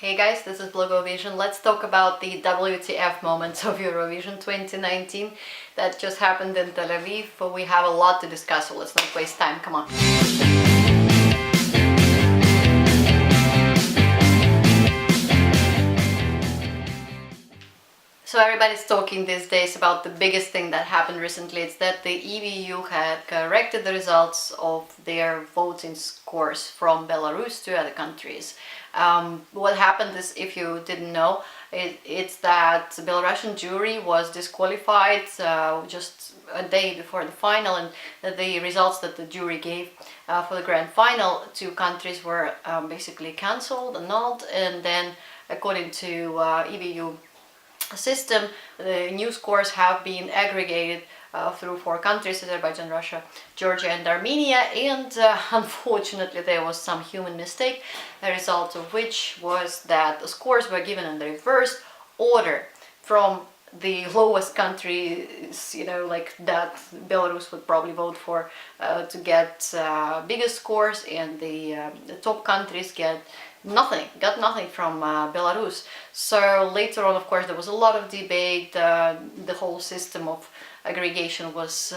Hey guys, this is Blogovision. Let's talk about the WTF moments of Eurovision 2019 that just happened in Tel Aviv. We have a lot to discuss, so let's not waste time. Come on. So everybody's talking these days about the biggest thing that happened recently. It's that the EBU had corrected the results of their voting scores from Belarus to other countries. What happened is, if you didn't know, it's that the Belarusian jury was disqualified just a day before the final, and the results that the jury gave for the grand final, two countries were basically cancelled, annulled, and then according to EBU system, the new scores have been aggregated through four countries: Azerbaijan, Russia, Georgia and Armenia, and unfortunately there was some human mistake, the result of which was that the scores were given in the reverse order from the lowest countries, like that Belarus would probably vote for to get biggest scores, and the top countries got nothing from Belarus. So later on, of course, there was a lot of debate. The whole system of aggregation was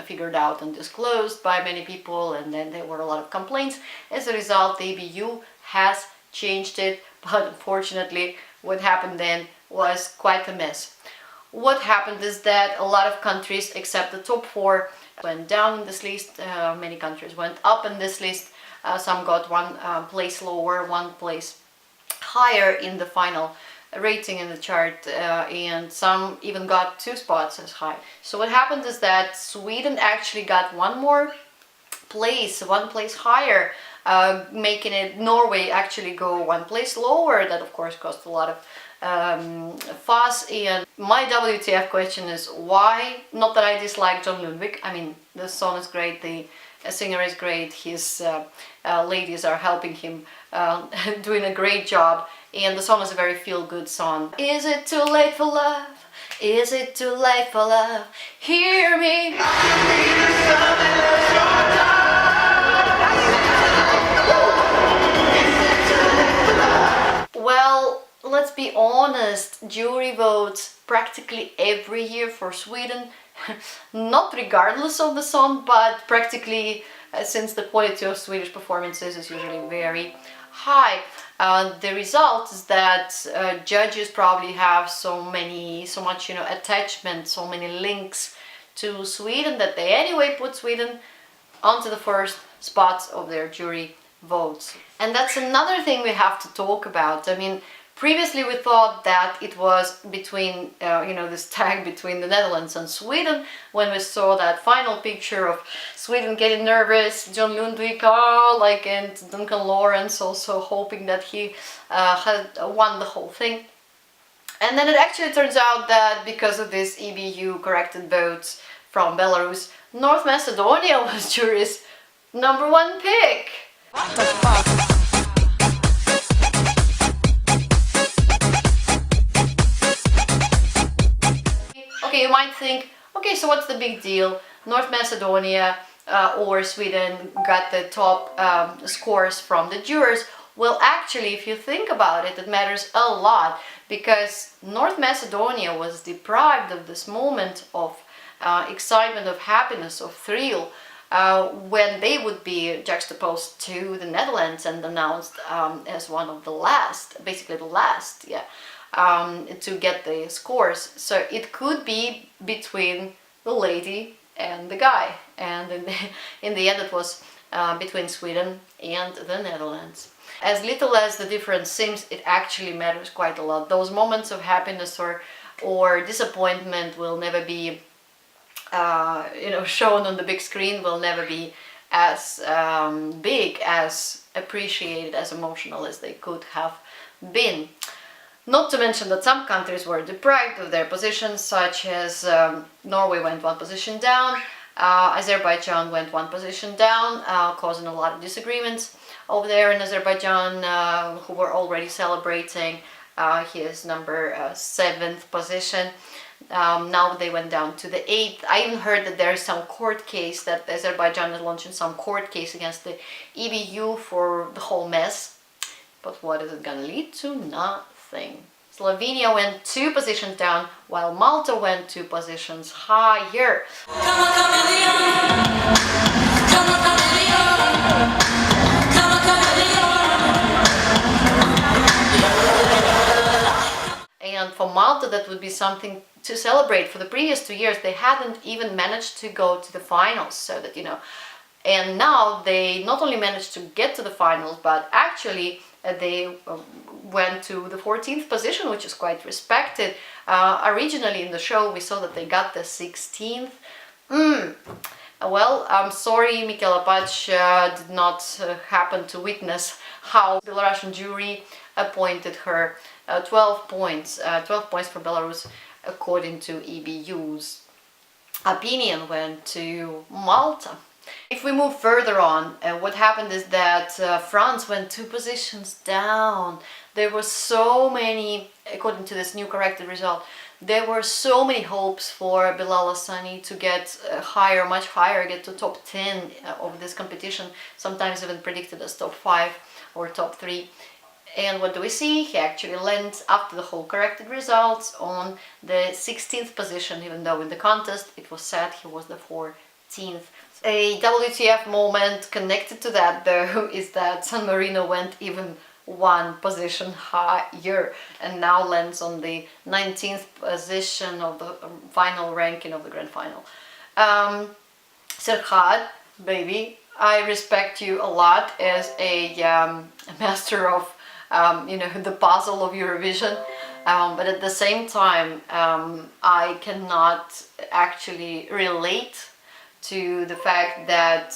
figured out and disclosed by many people, and then there were a lot of complaints. As a result, the EBU has changed it, but unfortunately what happened then was quite a mess. What happened is that a lot of countries, except the top four, went down in this list. Many countries went up in this list. Some got one place lower, one place higher in the final rating in the chart, and some even got 2 spots as high. So what happened is that Sweden actually got one place higher, making it Norway actually go one place lower. That of course caused a lot of fuss. And my WTF question is, why? Not that I dislike John Lundvik. I mean, the song is great, the singer is great, his ladies are helping him, doing a great job, and the song is a very feel-good song. Is it too late for love? Is it too late for love? Hear me. Well, let's be honest, jury votes practically every year for Sweden, not regardless of the song, but practically since the quality of Swedish performances is usually very high. The result is that judges probably have so much attachment, so many links to Sweden, that they anyway put Sweden onto the first spots of their jury votes. And that's another thing we have to talk about. I mean, previously we thought that it was between, this tag between the Netherlands and Sweden, when we saw that final picture of Sweden getting nervous, John Lundvik, and Duncan Lawrence also hoping that he had won the whole thing. And then it actually turns out that because of this EBU corrected votes from Belarus, North Macedonia was jury's #1 pick. What the fuck? Okay, you might think, okay, so what's the big deal? North Macedonia or Sweden got the top scores from the jurors. Well, actually, if you think about it, it matters a lot, because North Macedonia was deprived of this moment of excitement, of happiness, of thrill, when they would be juxtaposed to the Netherlands and announced as one of the last, basically the last, to get the scores. So it could be between the lady and the guy, and in the end it was between Sweden and the Netherlands. As little as the difference seems, it actually matters quite a lot. Those moments of happiness or disappointment will never be shown on the big screen, will never be as big, as appreciated, as emotional as they could have been. Not to mention that some countries were deprived of their positions, such as Norway went 1 position down, Azerbaijan went 1 position down, causing a lot of disagreements over there in Azerbaijan, who were already celebrating his #7th position. Now they went down to the 8th. I even heard that there is some court case, that Azerbaijan is launching some court case against the EBU for the whole mess. but what is it gonna lead to? Nothing. Slovenia went 2 positions down, while Malta went 2 positions higher. And for Malta, that would be something to celebrate. For the previous 2 years, they hadn't even managed to go to the finals, so that, and now they not only managed to get to the finals, but actually they went to the 14th position, which is quite respected. Originally in the show, we saw that they got the 16th. Well, I'm sorry, Michaela Pac did not happen to witness how the Belarusian jury appointed her 12 points for Belarus, according to EBU's opinion, went to Malta. If we move further on, what happened is that France went 2 positions down. There were so many, according to this new corrected result, there were so many hopes for Bilal Hassani to get higher, much higher, get to top 10 of this competition, sometimes even predicted as top 5 or top 3. And what do we see? He actually lands, after the whole corrected results, on the 16th position, even though in the contest it was said he was the 14th. A WTF moment connected to that, though, is that San Marino went even 1 position higher and now lands on the 19th position of the final ranking of the grand final. Serhat, baby, I respect you a lot as a master of the puzzle of Eurovision, but at the same time I cannot actually relate to the fact that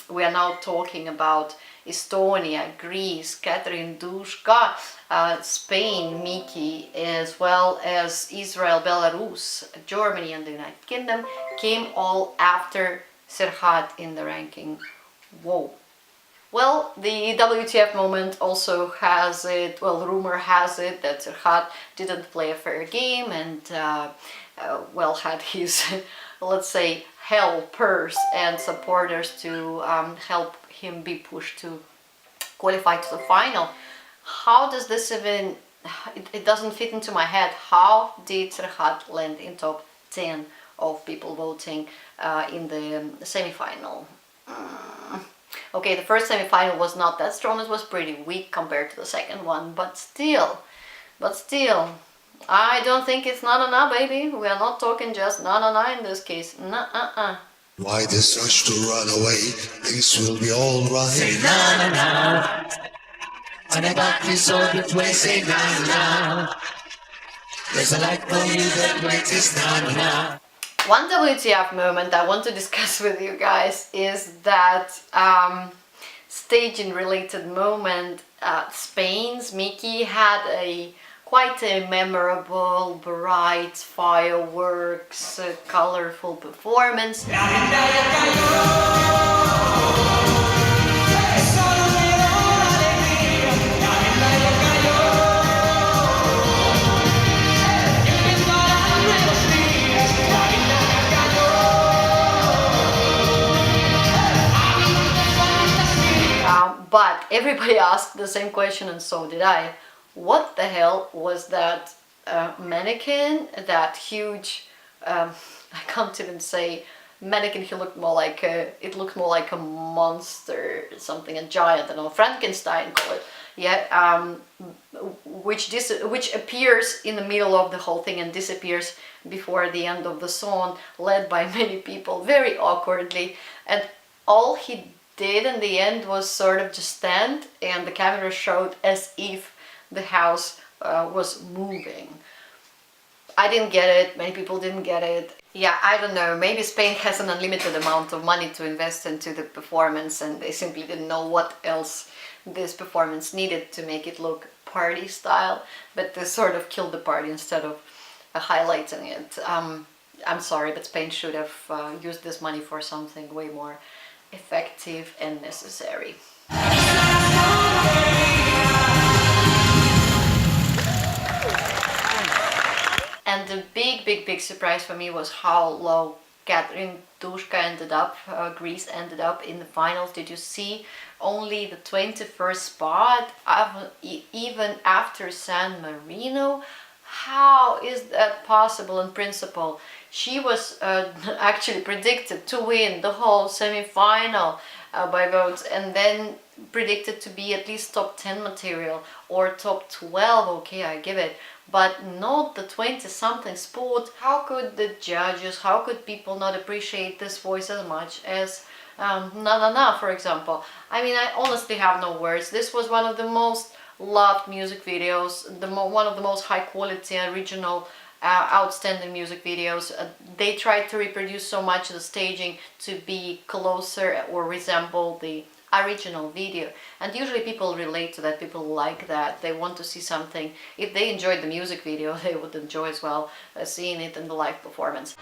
we are now talking about Estonia, Greece, Catherine Dushka, Spain, Miki, as well as Israel, Belarus, Germany and the United Kingdom came all after Serhat in the ranking. Whoa. Well, the WTF moment also has it, well, rumor has it that Serhat didn't play a fair game and, well, had his, let's say, helpers and supporters to help him be pushed to qualify to the final. How does this even, it doesn't fit into my head. How did Serhat land in top 10 of people voting in the semi-final? Okay, the first semi-final was not that strong, it was pretty weak compared to the second one, but still, I don't think it's na-na-na, baby. We are not talking just na-na-na in this case. Na-uh-uh. Why this rush to run away? Things will be alright. Say na-na-na. When I got this all the way, say na-na-na. There's a light for you that makes this na-na-na. One WTF moment I want to discuss with you guys is that staging related moment. Spain's Miki had quite a memorable, bright fireworks, colorful performance. But everybody asked the same question, and so did I. What the hell was that mannequin, that huge, I can't even say mannequin, it looked more like a monster, something, a giant, I don't know, Frankenstein call it, yeah, which appears in the middle of the whole thing and disappears before the end of the song, led by many people, very awkwardly, and all he did in the end was sort of just stand, and the camera showed as if the house was moving. I didn't get it, many people didn't get it. Yeah, I don't know, maybe Spain has an unlimited amount of money to invest into the performance and they simply didn't know what else this performance needed to make it look party style, but they sort of killed the party instead of highlighting it. I'm sorry, but Spain should have used this money for something way more effective and necessary. And the big surprise for me was how low Catherine Dushka ended up, Greece ended up in the finals. Did you see only the 21st spot, even after San Marino. How is that possible in principle? She was actually predicted to win the whole semi-final by votes, and then predicted to be at least top 10 material or top 12, okay, I give it, but not the 20-something spot. How could the judges, how could people not appreciate this voice as much as Na Na Na, for example? I mean, I honestly have no words. This was one of the most loved music videos, one of the most high quality original outstanding music videos. They tried to reproduce so much of the staging to be closer or resemble the original video, and usually people relate to that, people like that, they want to see something. If they enjoyed the music video, they would enjoy as well seeing it in the live performance.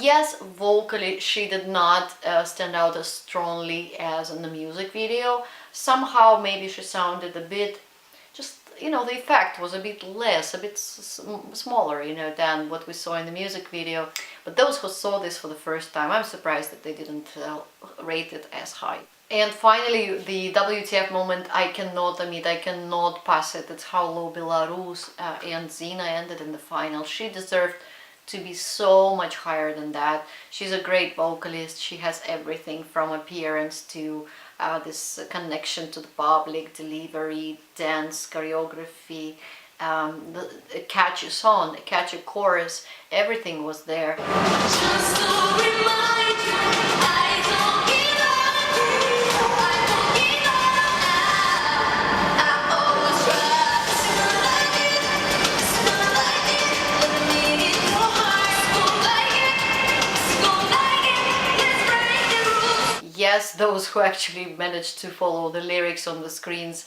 Yes, vocally she did not stand out as strongly as in the music video. Somehow maybe she sounded a bit, just, you know, the effect was a bit less, a bit smaller, you know, than what we saw in the music video. But those who saw this for the first time, I'm surprised that they didn't rate it as high. And finally, the WTF moment, I cannot admit, I cannot pass it. It's how low Belarus and Zina ended in the final. She deserved to be so much higher than that. She's a great vocalist. She has everything from appearance to this connection to the public, delivery, dance, choreography, a catchy song, a catchy chorus. Everything was there. Just to remind you, I don't give up. I don't give up. I always try. It's not like it. It's not like it. Let me mean it. Your heart's gonna like it. It's gonna like it. Let's break the rules. Yes, those who actually managed to follow the lyrics on the screens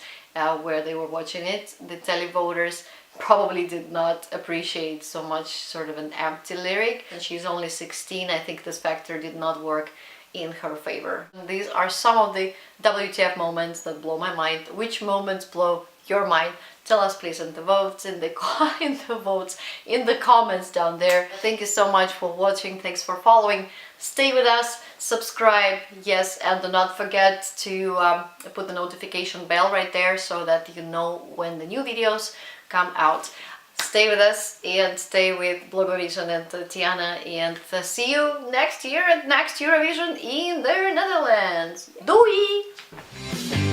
where they were watching it, the televoters probably did not appreciate so much sort of an empty lyric. And she's only 16, I think this factor did not work in her favor. These are some of the WTF moments that blow my mind. Which moments blow your mind? Tell us please in the votes, in the in the comments down there. Thank you so much for watching. Thanks for following. Stay with us, subscribe, yes, and do not forget to put the notification bell right there so that you know when the new videos come out. Stay with us and stay with Blogovision and Tiana, and see you next year at next Eurovision in the Netherlands. Doei!